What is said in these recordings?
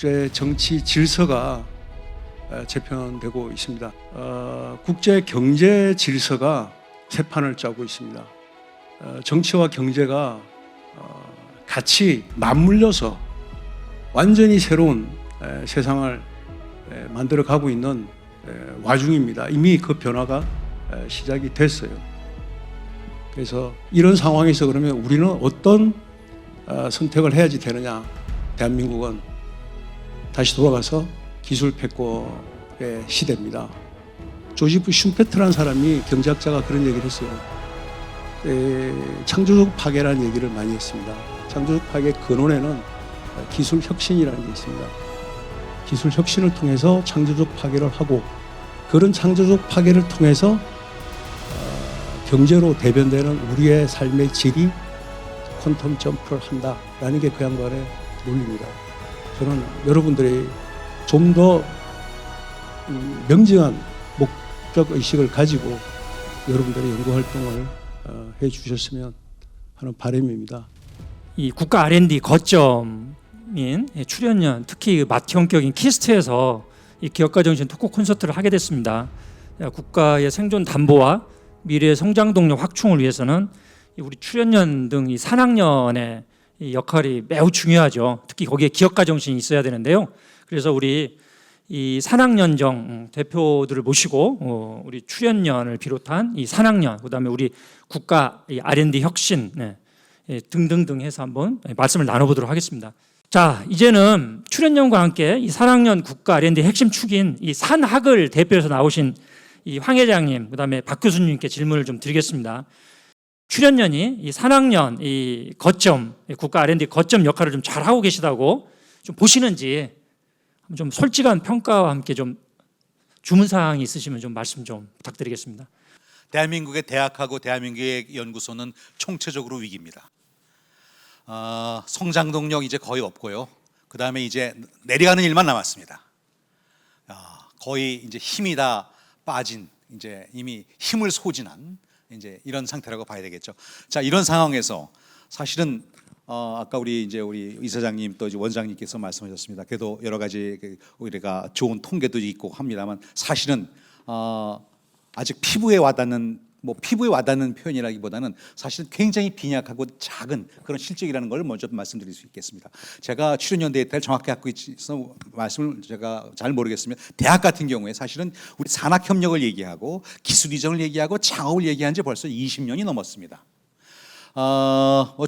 국제 정치 질서가 재편되고 있습니다. 국제 경제 질서가 새 판을 짜고 있습니다. 정치와 경제가 같이 맞물려서 완전히 새로운 세상을 만들어 가고 있는 와중입니다. 이미 그 변화가 시작이 됐어요. 그래서 이런 상황에서 그러면 우리는 어떤 선택을 해야지 되느냐? 대한민국은 다시 돌아가서 기술 패권의 시대입니다. 조지프 슈페트라는 사람이 경제학자가 그런 얘기를 했어요. 창조적 파괴라는 얘기를 많이 했습니다. 창조적 파괴 근원에는 기술 혁신이라는 게 있습니다. 기술 혁신을 통해서 창조적 파괴를 하고, 그런 창조적 파괴를 통해서 경제로 대변되는 우리의 삶의 질이 퀀텀 점프를 한다라는 게 그 양반의 논리입니다. 저는 여러분들이 좀 더 명징한 목적 의식을 가지고 여러분들의 연구 활동을 해 주셨으면 하는 바람입니다. 이 국가 R&D 거점인 출연연, 특히 마티형격인 키스트에서 이 기업가 정신 토크 콘서트를 하게 됐습니다. 국가의 생존 담보와 미래의 성장 동력 확충을 위해서는 우리 출연연 등 이 산학연의 이 역할이 매우 중요하죠. 특히 거기에 기업가 정신이 있어야 되는데요. 그래서 우리 이 산학연정 대표들을 모시고 우리 출연연을 비롯한 이 산학연, 그다음에 우리 국가 이 R&D 혁신 등등등 해서 한번 말씀을 나눠보도록 하겠습니다. 자, 이제는 출연연과 함께 이 산학연 국가 R&D 핵심 축인 이 산학을 대표해서 나오신 이 황 회장님, 그다음에 박 교수님께 질문을 좀 드리겠습니다. 출연연이 이 산학연 이 거점, 국가 R&D 거점 역할을 좀 잘하고 계시다고 좀 보시는지, 좀 솔직한 평가와 함께 좀 주문사항이 있으시면 좀 말씀 좀 부탁드리겠습니다. 대한민국의 대학하고 대한민국의 연구소는 총체적으로 위기입니다. 성장 동력 이제 거의 없고요. 그 다음에 이제 내려가는 일만 남았습니다. 거의 이제 힘이 다 빠진, 이제 이미 힘을 소진한 이제 이런 상태라고 봐야 되겠죠. 자, 이런 상황에서 사실은 아까 우리 이사장님 또 이제 원장님께서 말씀하셨습니다. 그래도 여러 가지 우리가 좋은 통계도 있고 합니다만, 사실은 아직 피부에 와닿는 표현이라기보다는 사실은 굉장히 빈약하고 작은 그런 실적이라는 걸 먼저 말씀드릴 수 있겠습니다. 제가 출연연 데이터를 정확히 갖고 있어서 말씀을 제가 잘 모르겠으면, 대학 같은 경우에 사실은 우리 산학협력을 얘기하고 기술 이전을 얘기하고 창업을 얘기한 지 벌써 20년이 넘었습니다.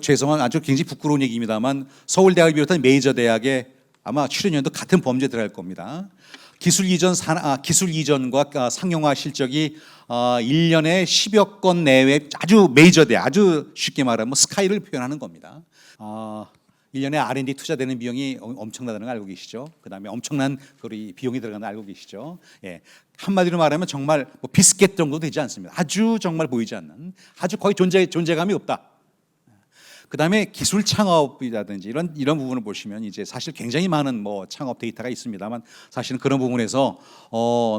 죄송한 아주 굉장히 부끄러운 얘기입니다만, 서울대학을 비롯한 메이저 대학에 아마 출연연도 같은 범죄에 들어갈 겁니다. 기술 이전과 상용화 실적이 1년에 10여 건 내외 아주 메이저 대학, 아주 쉽게 말하면 스카이를 표현하는 겁니다. 1년에 R&D 투자되는 비용이 엄청나다는 걸 알고 계시죠? 그 다음에 엄청난 비용이 들어가는 걸 알고 계시죠? 예. 한마디로 말하면 정말 비스켓 정도 되지 않습니다. 아주 정말 보이지 않는, 아주 거의 존재감이 없다. 그 다음에 기술 창업이라든지 이런 부분을 보시면 이제 사실 굉장히 많은 창업 데이터가 있습니다만, 사실은 그런 부분에서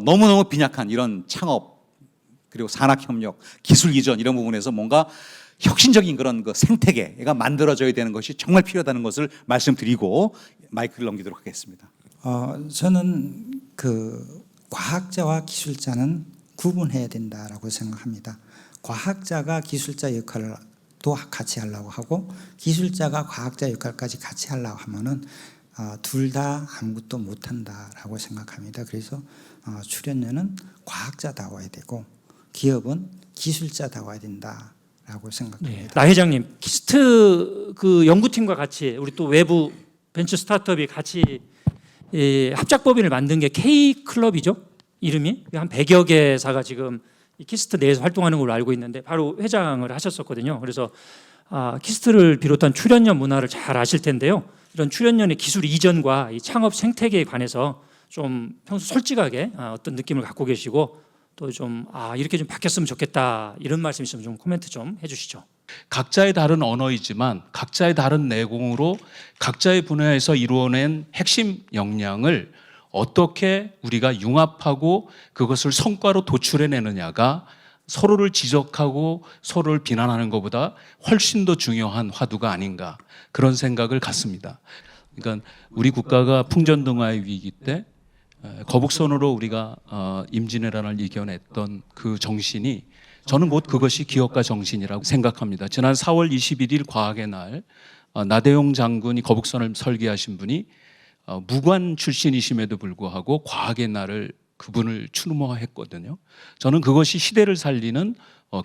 너무너무 빈약한 이런 창업, 그리고 산학협력, 기술 이전 이런 부분에서 뭔가 혁신적인 그런 생태계가 만들어져야 되는 것이 정말 필요하다는 것을 말씀드리고 마이크를 넘기도록 하겠습니다. 저는 과학자와 기술자는 구분해야 된다라고 생각합니다. 과학자가 기술자 역할을 또 같이 하려고 하고, 기술자가 과학자 역할까지 같이 하려고 하면은 둘 다 아무것도 못한다라고 생각합니다. 그래서 출연료는 과학자다워야 되고 기업은 기술자다워야 된다라고 생각합니다. 네, 나 회장님, 키스트 그 연구팀과 같이 우리 또 외부 벤처 스타트업이 같이 합작법인을 만든 게 K클럽이죠. 이름이 한 100여 개사가 지금 이 키스트 내에서 활동하는 걸로 알고 있는데, 바로 회장을 하셨었거든요. 그래서 키스트를 비롯한 출연연 문화를 잘 아실 텐데요. 이런 출연연의 기술 이전과 이 창업 생태계에 관해서 좀 평소 솔직하게 어떤 느낌을 갖고 계시고, 또 좀 이렇게 좀 바뀌었으면 좋겠다, 이런 말씀 있으면 좀 코멘트 좀 해주시죠. 각자의 다른 언어이지만 각자의 다른 내공으로 각자의 분야에서 이루어낸 핵심 역량을 어떻게 우리가 융합하고 그것을 성과로 도출해내느냐가 서로를 지적하고 서로를 비난하는 것보다 훨씬 더 중요한 화두가 아닌가, 그런 생각을 갖습니다. 그러니까 우리 국가가 풍전등화의 위기 때 거북선으로 우리가 임진왜란을 이겨냈던 그 정신이 저는 곧 그것이 기업가 정신이라고 생각합니다. 지난 4월 21일 과학의 날 나대용 장군이 거북선을 설계하신 분이 무관 출신이심에도 불구하고 과학의 날을 그분을 추모했거든요. 저는 그것이 시대를 살리는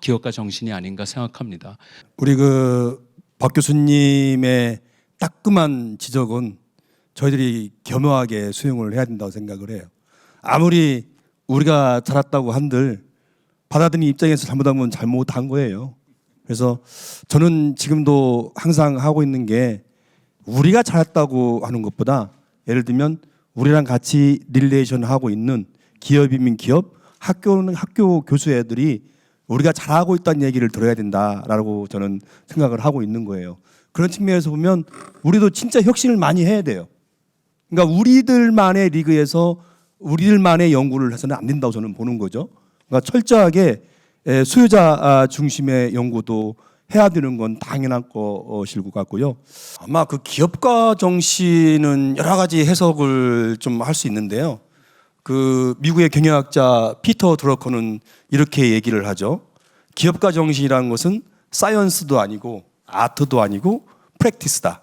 기업가 정신이 아닌가 생각합니다. 우리 박 교수님의 따끔한 지적은 저희들이 겸허하게 수용을 해야 된다고 생각을 해요. 아무리 우리가 잘했다고 한들 받아들인 입장에서 잘못하면 잘못한 거예요. 그래서 저는 지금도 항상 하고 있는 게 우리가 잘했다고 하는 것보다 예를 들면 우리랑 같이 릴레이션 하고 있는 기업이면 기업, 학교는 학교 교수 애들이 우리가 잘하고 있다는 얘기를 들어야 된다라고 저는 생각을 하고 있는 거예요. 그런 측면에서 보면 우리도 진짜 혁신을 많이 해야 돼요. 그러니까 우리들만의 리그에서 우리들만의 연구를 해서는 안 된다고 저는 보는 거죠. 그러니까 철저하게 수요자 중심의 연구도 해야 되는 건 당연한 것일 것 같고요. 아마 그 기업가 정신은 여러 가지 해석을 좀 할 수 있는데요. 그 미국의 경영학자 피터 드러커는 이렇게 얘기를 하죠. 기업가 정신이라는 것은 사이언스도 아니고 아트도 아니고 프랙티스다.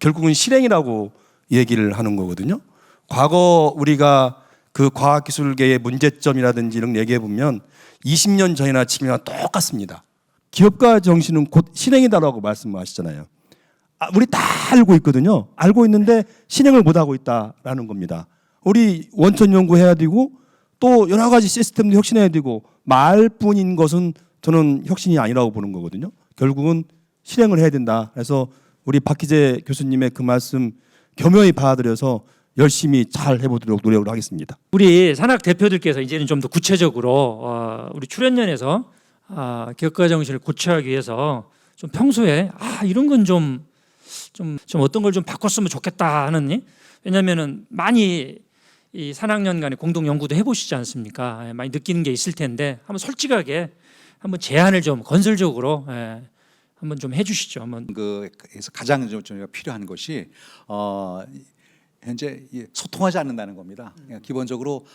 결국은 실행이라고 얘기를 하는 거거든요. 과거 우리가 그 과학기술계의 문제점이라든지 이런 얘기해 보면 20년 전이나 지금이나 똑같습니다. 기업가 정신은 곧 실행이다라고 말씀하시잖아요. 우리 다 알고 있거든요. 알고 있는데 실행을 못하고 있다라는 겁니다. 우리 원천 연구해야 되고 또 여러 가지 시스템도 혁신해야 되고 말뿐인 것은 저는 혁신이 아니라고 보는 거거든요. 결국은 실행을 해야 된다. 그래서 우리 박희재 교수님의 그 말씀 겸허히 받아들여서 열심히 잘 해보도록 노력을 하겠습니다. 우리 산학 대표들께서 이제는 좀 더 구체적으로 우리 출연연에서 기업가 정신을 고취하기 위해서 좀 평소에 이런 건 좀 어떤 걸 좀 바꿨으면 좋겠다 하는, 왜냐하면은 많이 이 산학년 간에 공동 연구도 해보시지 않습니까? 많이 느끼는 게 있을 텐데 한번 솔직하게 한번 제안을 좀 건설적으로 한번 좀 해주시죠. 한번. 그래서 가장 좀 필요한 것이 현재 소통하지 않는다는 겁니다. 기본적으로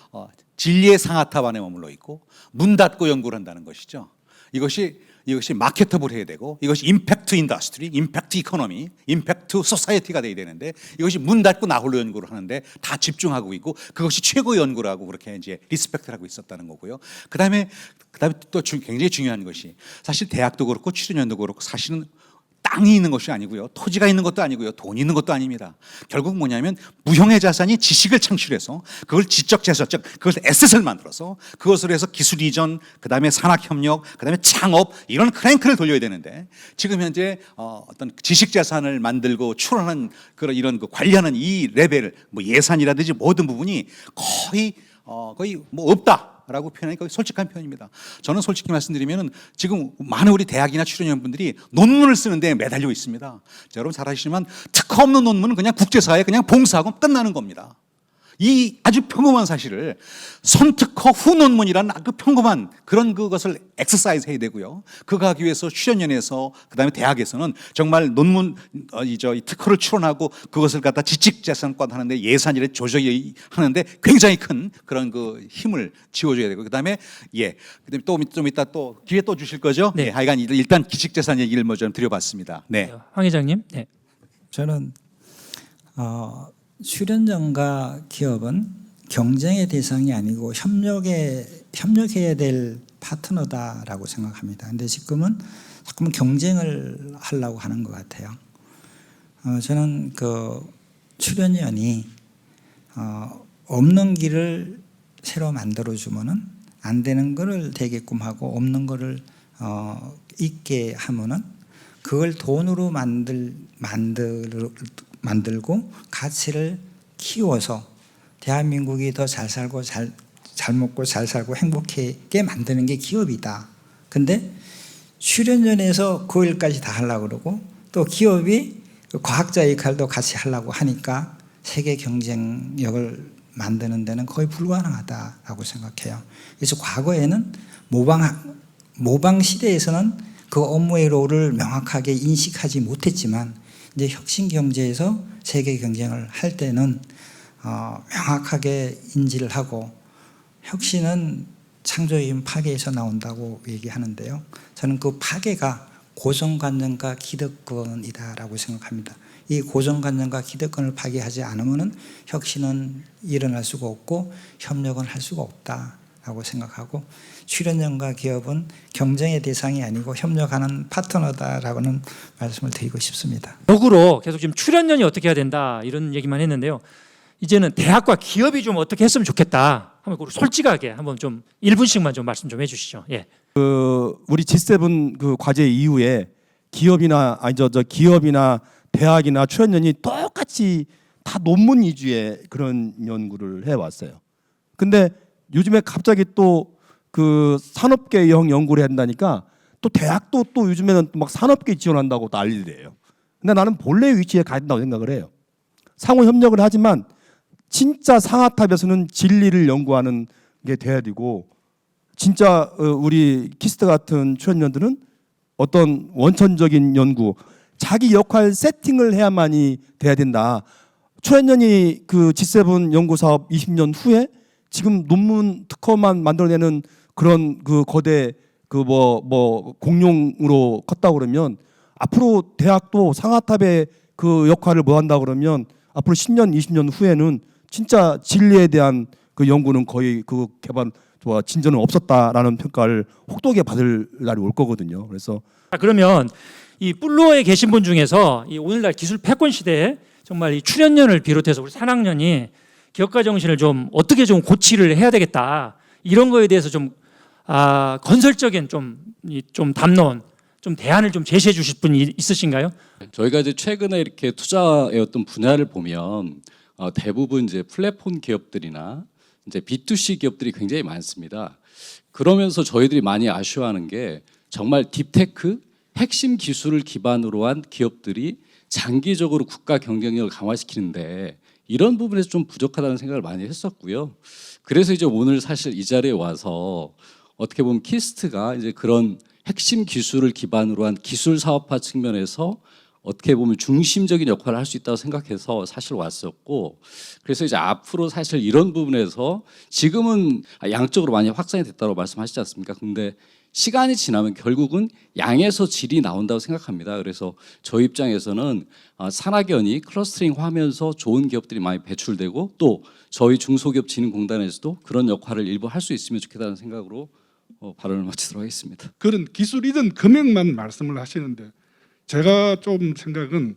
진리의 상하탑 안에 머물러 있고 문 닫고 연구를 한다는 것이죠. 이것이 마케터블 해야 되고 이것이 임팩트 인더스트리, 임팩트 이코노미, 임팩트 소사이어티가 돼야 되는데 이것이 문 닫고 나 홀로 연구를 하는데 다 집중하고 있고 그것이 최고의 연구라고 그렇게 이제 리스펙트를 하고 있었다는 거고요. 그다음에 또 굉장히 중요한 것이 사실 대학도 그렇고 출연연도 그렇고 사실은 땅이 있는 것이 아니고요. 토지가 있는 것도 아니고요. 돈이 있는 것도 아닙니다. 결국 뭐냐면 무형의 자산이 지식을 창출해서 그걸 지적 재산, 즉 그것을 에셋을 만들어서 그것을 해서 기술 이전, 그다음에 산학 협력, 그다음에 창업 이런 크랭크를 돌려야 되는데 지금 현재 어떤 지식 자산을 만들고 출원하는 그런 이런 관리하는 이 레벨, 뭐 예산이라든지 모든 부분이 거의 뭐 없다라고 표현하니 거의 솔직한 표현입니다. 저는 솔직히 말씀드리면은 지금 많은 우리 대학이나 출연연분들이 논문을 쓰는데 매달려 있습니다. 여러분 잘 아시지만 특허 없는 논문은 그냥 국제사회에 그냥 봉사하고 끝나는 겁니다. 이 아주 평범한 사실을 선특허 후 논문이라는 그 평범한 그런 그것을 엑서사이즈 해야 되고요. 그거 하기 위해서 출연연에서 그다음에 대학에서는 정말 논문 이 특허를 출원하고 그것을 갖다 지식재산권 하는데 예산이를 조정이 하는데 굉장히 큰 그런 그 힘을 지어줘야 되고 그다음에 그다음에 좀 이따 또 기회 또 주실 거죠? 네. 하여간 일단 기식재산 얘기를 뭐 좀 드려봤습니다. 네. 황 회장님. 네. 저는 출연연과 기업은 경쟁의 대상이 아니고 협력해야 될 파트너다라고 생각합니다. 근데 지금은 자꾸만 경쟁을 하려고 하는 것 같아요. 저는 그 출연연이 없는 길을 새로 만들어주면은 안 되는 거를 되게끔 하고 없는 거를 있게 하면은 그걸 돈으로 만들고 가치를 키워서 대한민국이 더 잘 살고 잘 먹고 잘 살고 행복하게 만드는 게 기업이다. 근데 출연연에서 그 일까지 다 하려고 그러고 또 기업이 과학자 역할도 같이 하려고 하니까 세계 경쟁력을 만드는 데는 거의 불가능하다라고 생각해요. 그래서 과거에는 모방 시대에서는 그 업무의 롤을 명확하게 인식하지 못했지만 이제 혁신 경제에서 세계 경쟁을 할 때는 명확하게 인지를 하고 혁신은 창조적인 파괴에서 나온다고 얘기하는데요. 저는 그 파괴가 고정관념과 기득권이다라고 생각합니다. 이 고정관념과 기득권을 파괴하지 않으면 혁신은 일어날 수가 없고 협력은 할 수가 없다라고 생각하고 출연연과 기업은 경쟁의 대상이 아니고 협력하는 파트너다라고는 말씀을 드리고 싶습니다. 역으로 계속 지금 출연연이 어떻게 해야 된다 이런 얘기만 했는데요. 이제는 대학과 기업이 좀 어떻게 했으면 좋겠다. 한번 솔직하게 한번 좀 1분씩만 좀 말씀 좀 해주시죠. 예. 우리 G7 그 과제 이후에 기업이나 기업이나 대학이나 출연연이 똑같이 다 논문 위주의 그런 연구를 해왔어요. 근데 요즘에 갑자기 또 그 산업계형 연구를 한다니까 또 대학도 또 요즘에는 막 산업계 지원한다고 난리래요. 근데 나는 본래 위치에 가야 된다고 생각을 해요. 상호 협력을 하지만 진짜 상하탑에서는 진리를 연구하는 게 돼야 되고 진짜 우리 키스트 같은 출연연들은 어떤 원천적인 연구, 자기 역할 세팅을 해야만이 돼야 된다. 출연연이 그 G7 연구 사업 20년 후에 지금 논문 특허만 만들어내는 그런 그 거대 그 공룡으로 컸다 그러면 앞으로 대학도 상하탑의 그 역할을 뭐 한다 그러면 앞으로 10년, 20년 후에는 진짜 진리에 대한 그 연구는 거의 그 개발 진전은 없었다라는 평가를 혹독하게 받을 날이 올 거거든요. 그래서 그러면 이 플로어에 계신 분 중에서 이 오늘날 기술 패권 시대에 정말 이 출연연을 비롯해서 우리 산학년이 기업가 정신을 좀 어떻게 좀 고치를 해야 되겠다 이런 거에 대해서 좀 건설적인 좀 담론, 좀 대안을 좀 제시해 주실 분이 있으신가요? 저희가 이제 최근에 이렇게 투자해왔던 분야를 보면 대부분 이제 플랫폼 기업들이나 이제 B2C 기업들이 굉장히 많습니다. 그러면서 저희들이 많이 아쉬워하는 게 정말 딥테크 핵심 기술을 기반으로 한 기업들이 장기적으로 국가 경쟁력을 강화시키는데 이런 부분에서 좀 부족하다는 생각을 많이 했었고요. 그래서 이제 오늘 사실 이 자리에 와서 어떻게 보면 키스트가 이제 그런 핵심 기술을 기반으로 한 기술 사업화 측면에서 어떻게 보면 중심적인 역할을 할 수 있다고 생각해서 사실 왔었고, 그래서 이제 앞으로 사실 이런 부분에서 지금은 양적으로 많이 확산이 됐다고 말씀하시지 않습니까? 근데 시간이 지나면 결국은 양에서 질이 나온다고 생각합니다. 그래서 저희 입장에서는 산학연이 클러스터링하면서 좋은 기업들이 많이 배출되고 또 저희 중소기업진흥공단에서도 그런 역할을 일부 할 수 있으면 좋겠다는 생각으로 발언을 마치도록 하겠습니다. 그런 기술이든 금액만 말씀을 하시는데 제가 좀 생각은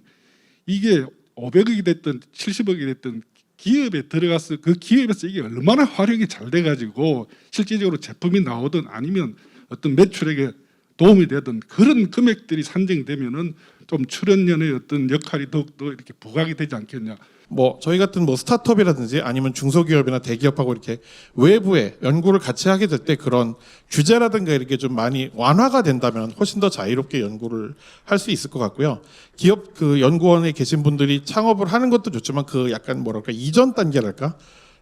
이게 500억이 됐든 70억이 됐든 기업에 들어가서 그 기업에서 이게 얼마나 활용이 잘 돼가지고 실질적으로 제품이 나오든 아니면 어떤 매출액에 도움이 되든 그런 금액들이 산정되면은 좀 출연연의 어떤 역할이 더욱더 이렇게 부각이 되지 않겠냐. 뭐 저희 같은 뭐 스타트업이라든지 아니면 중소기업이나 대기업하고 이렇게 외부에 연구를 같이 하게 될 때 그런 규제라든가 이렇게 좀 많이 완화가 된다면 훨씬 더 자유롭게 연구를 할 수 있을 것 같고요. 기업 그 연구원에 계신 분들이 창업을 하는 것도 좋지만 그 약간 뭐랄까 이전 단계랄까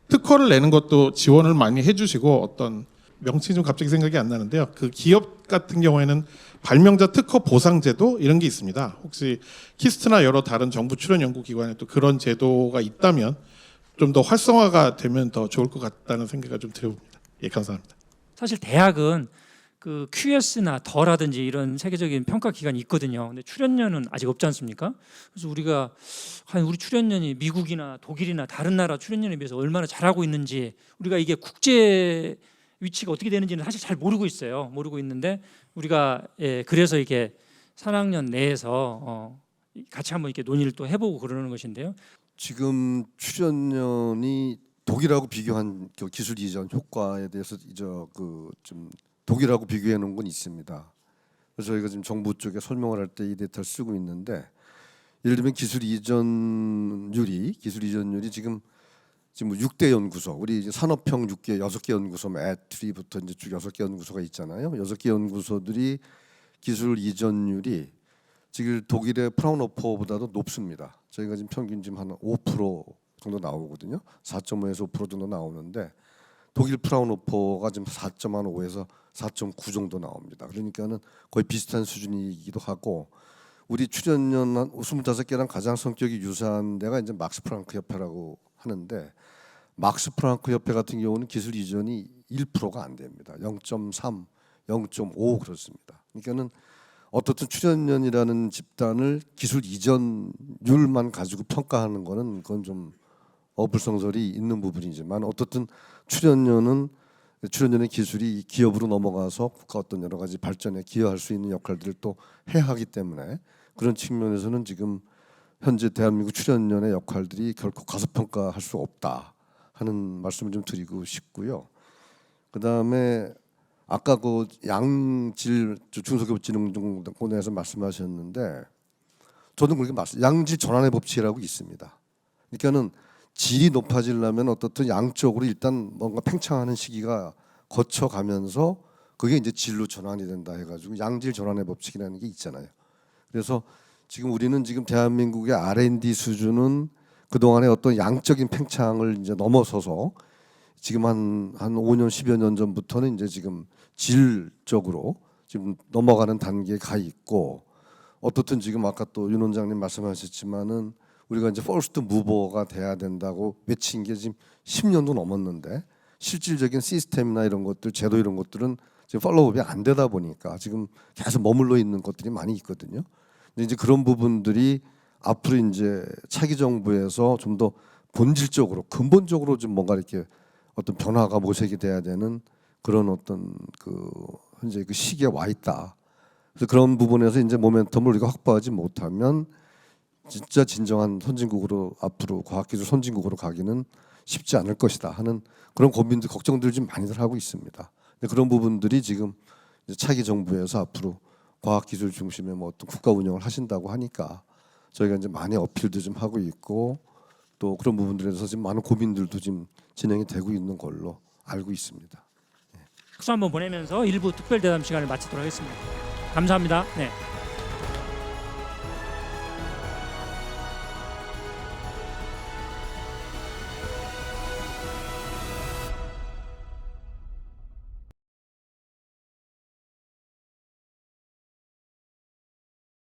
특허를 내는 것도 지원을 많이 해주시고 어떤 명칭이 좀 갑자기 생각이 안 나는데요. 그 기업 같은 경우에는 발명자 특허 보상제도 이런 게 있습니다. 혹시 키스트나 여러 다른 정부 출연 연구기관에 또 그런 제도가 있다면 좀 더 활성화가 되면 더 좋을 것 같다는 생각이 좀 들어봅니다. 예, 감사합니다. 사실 대학은 그 QS나 더라든지 이런 세계적인 평가 기관이 있거든요. 근데 출연연은 아직 없지 않습니까? 그래서 우리가 우리 출연연이 미국이나 독일이나 다른 나라 출연연에 비해서 얼마나 잘하고 있는지 우리가 이게 국제 위치가 어떻게 되는지는 사실 잘 모르고 있어요. 모르고 있는데 우리가 그래서 이게 산학년 내에서 같이 한번 이렇게 논의를 또 해보고 그러는 것인데요. 지금 출연연이 독일하고 비교한 그 기술 이전 효과에 대해서 좀 독일하고 비교해 놓은 건 있습니다. 그래서 저희가 지금 정부 쪽에 설명을 할 때 이 데이터를 쓰고 있는데 예를 들면 기술 이전율이 지금 6대 연구소, 우리 이제 산업형 6개 연구소, 애트리부터 이제 쭉 6개 연구소가 있잖아요. 6개 연구소들이 기술 이전율이 지금 독일의 프라운호퍼보다도 높습니다. 저희가 지금 평균 지금 한 5% 정도 나오거든요. 4.5에서 5% 정도 나오는데 독일 프라운호퍼가 지금 4.5에서 4.9 정도 나옵니다. 그러니까는 거의 비슷한 수준이기도 하고 우리 출연연 한 25개랑 가장 성격이 유사한 데가 이제 막스 프랑크 협회라고 하는데 막스 프랑크 협회 같은 경우는 기술 이전이 1%가 안 됩니다. 0.3, 0.5 그렇습니다. 그러니까는 어떻든 출연연이라는 집단을 기술 이전율만 가지고 평가하는 거는 그건 좀 어불성설이 있는 부분이지만 어떻든 출연연의 기술이 기업으로 넘어가서 국가 어떤 여러 가지 발전에 기여할 수 있는 역할들을 또 해야 하기 때문에 그런 측면에서는 지금 현재 대한민국 출연연의 역할들이 결코 과소평가할 수 없다 하는 말씀을 좀 드리고 싶고요. 그다음에 아까 그 양질 중소기업진흥공단에서 말씀하셨는데 저도 그렇게 양질 전환의 법칙이라고 있습니다. 그러니까는 질이 높아지려면 어떻든 양적으로 일단 뭔가 팽창하는 시기가 거쳐가면서 그게 이제 질로 전환이 된다 해가지고 양질 전환의 법칙이라는 게 있잖아요. 그래서 지금 우리는 지금 대한민국의 R&D 수준은 그 동안의 어떤 양적인 팽창을 이제 넘어서서 지금 한 5년 10여 년 전부터는 이제 지금 질적으로 지금 넘어가는 단계에 가 있고 어떻든 지금 아까 또 윤 원장님 말씀하셨지만은 우리가 이제 퍼스트 무버가 돼야 된다고 외친 게 지금 10년도 넘었는데 실질적인 시스템이나 이런 것들 제도 이런 것들은 지금 팔로우업이 안 되다 보니까 지금 계속 머물러 있는 것들이 많이 있거든요. 근데 이제 그런 부분들이 앞으로 이제 차기 정부에서 좀 더 본질적으로 근본적으로 좀 뭔가 이렇게 어떤 변화가 모색이 돼야 되는 그런 어떤 그 현재 그 시기에 와 있다. 그래서 그런 부분에서 이제 모멘텀을 우리가 확보하지 못하면 진짜 진정한 선진국으로 앞으로 과학기술 선진국으로 가기는 쉽지 않을 것이다 하는 그런 고민들 걱정들 좀 많이들 하고 있습니다. 근데 그런 부분들이 지금 이제 차기 정부에서 앞으로 과학기술 중심의 뭐 어떤 국가 운영을 하신다고 하니까 저희가 이제 많이 어필도 좀 하고 있고 또 그런 부분들에 대해서 지금 많은 고민들도 지금 진행이 되고 있는 걸로 알고 있습니다. 박수 한번 보내면서 일부 특별 대담 시간을 마치도록 하겠습니다. 감사합니다. 네.